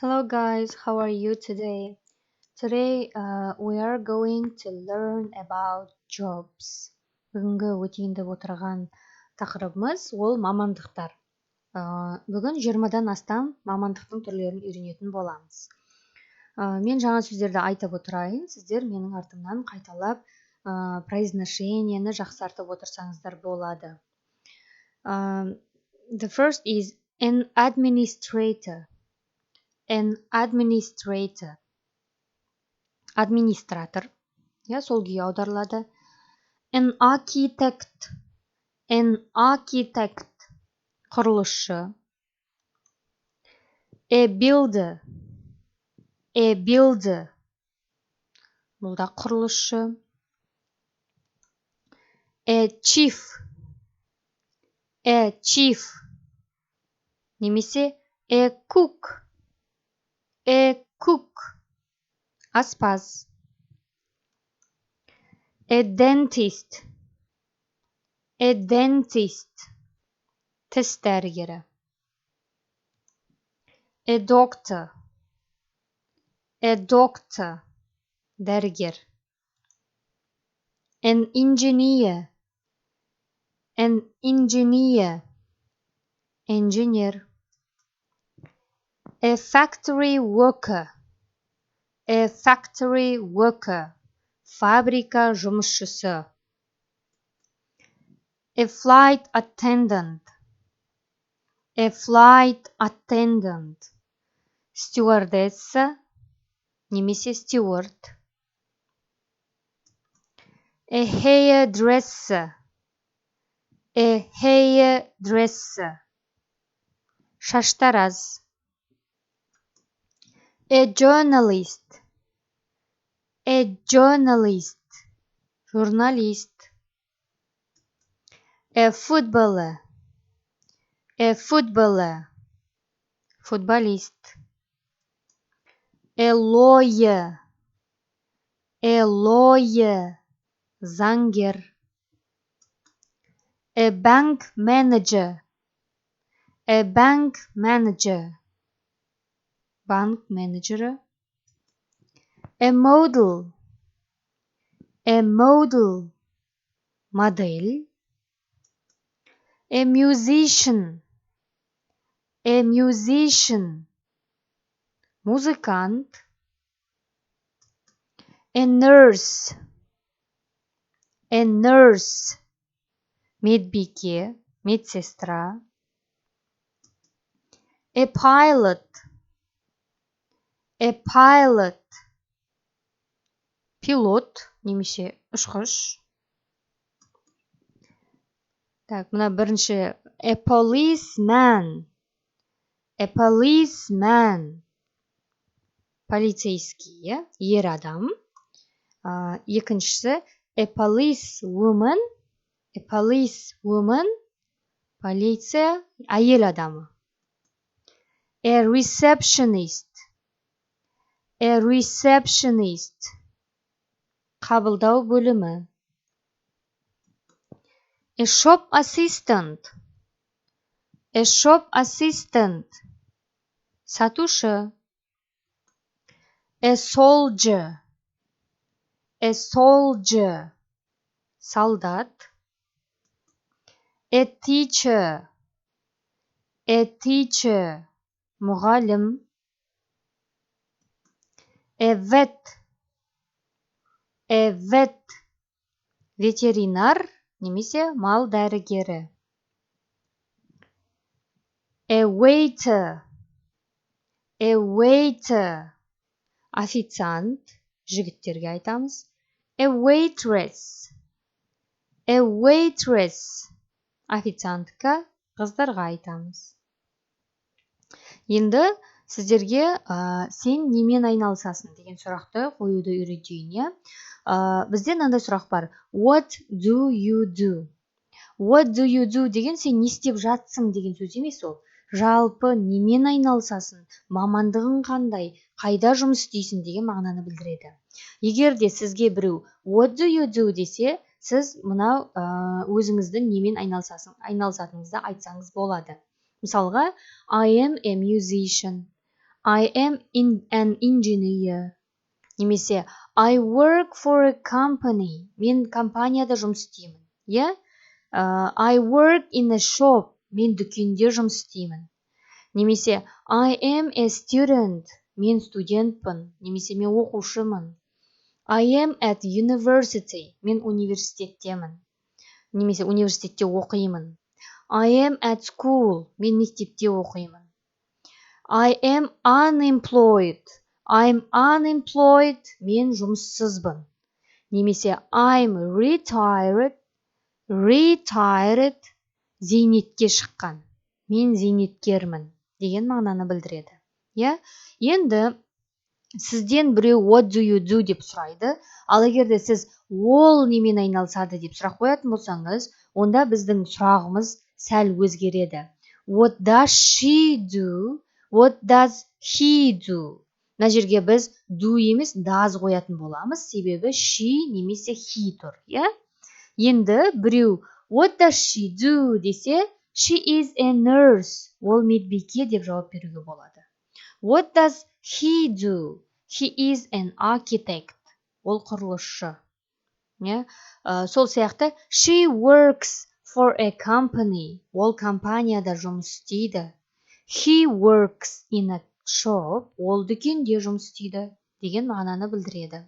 Hello guys, how are you today? Today we are going to learn about jobs. Бүгінгі өтейінді отырған тақырыбымыз ол мамандықтар. Бүгін 20-дан астам мамандықтың түрлерін үйренетін боламыз. Мен жаңа сөздерді айтып отырайын, сіздер менің артымнан қайталап произношениені жақсартып отырсаңыздар болады. The first is an administrator. An administrator. Администратор. Сол күйі аударылады. An architect. An architect. Құрылысшы. A builder. A builder. Бұл да құрылысшы. A chief. A chief. Немесе a cook. A cook. Аспаз. A dentist. A dentist. Тіс дәрігері. A doctor. A doctor. Дәрігер. An engineer. An engineer. Engineer. A factory worker. A factory worker. Фабрика жұмысшысы. A flight attendant. A flight attendant. Стюардесса немесе стюард. A hairdresser. A hairdresser. Шаштараз. A journalist. A journalist. Журналист. A footballer. A footballer. Футболист. A lawyer. A lawyer. Заңгер. A bank manager. A bank manager. Банк менеджері. A model. A model. Модель. A musician. A musician. Музыкант. A nurse. A nurse. Медбике, медсестра. A pilot. A pilot. Пилот, немесе ұшқыш. Так, мына бірінші. A policeman. A policeman. Полицейский, ер адам. Екіншісі. A policewoman. A policewoman. Полиция, әйел адамы. A receptionist. A receptionist. Қабылдау бөлімі. A shop assistant. A shop assistant. Сатушы. A soldier. A soldier. Солдат. A teacher. A teacher. Мұғалім. A vet. A vet. Ветеринар немесе мал дәрігері. A waiter. A waiter. Официант. Жігіттерге айтамыз. A waitress. A waitress. Официантка. Қыздарға айтамыз. Енді сіздерге сен немен айналысасың деген сұрақты қоюды үйретейін. Бізде мынандай сұрақ бар. What do you do? What do you do деген сен не істеп жатсың деген сөз емес ол. Жалпы немен айналысасың, мамандығың қандай, қайда жұмыс істейсің деген мағынаны білдіреді. Егер де сізге біреу what do you do десе, сіз мынау өзіңіздің немен айналысатыныңызды айтсаңыз болады. Мысалға, I am a musician. I am an engineer. Немесе I work for a company. Мен компанияда жұмыс істеймін. Yeah? I work in a shop. Мен дүкенде жұмыс істеймін. Немесе I am a student. Мен студентпін. Немесе мен оқушымын. I am at university. Мен университеттемін. Немесе университетте оқимын. I am at school. Мен мектепте оқимын. I am unemployed. I'm unemployed. Мен жұмыссызбын. Немесе I'm retired. Retired. Зейнетке шыққан. Мен зейнеткермін. Деген мағынаны білдіреді. Енді сізден біреу what do you do деп сұрайды. Ал егерде сіз ол немен айналысады деп сұрақ қоятын болсаңыз, онда біздің сұрағымыз сәл өзгереді. What does she do? What does he do? Мына жерге біз do емес does қоятын боламыз, себебі she немесе he тұр. Енді біреу what does she do десе, she is a nurse. Ол медбике деп жауап беруге болады. What does he do? He is an architect. Ол құрылысшы. Сол сияқты she works for a company. Ол компанияда жұмыс істейді. He works in a shop. Ол дүкенде жұмыс істейді деген мағынаны білдіреді.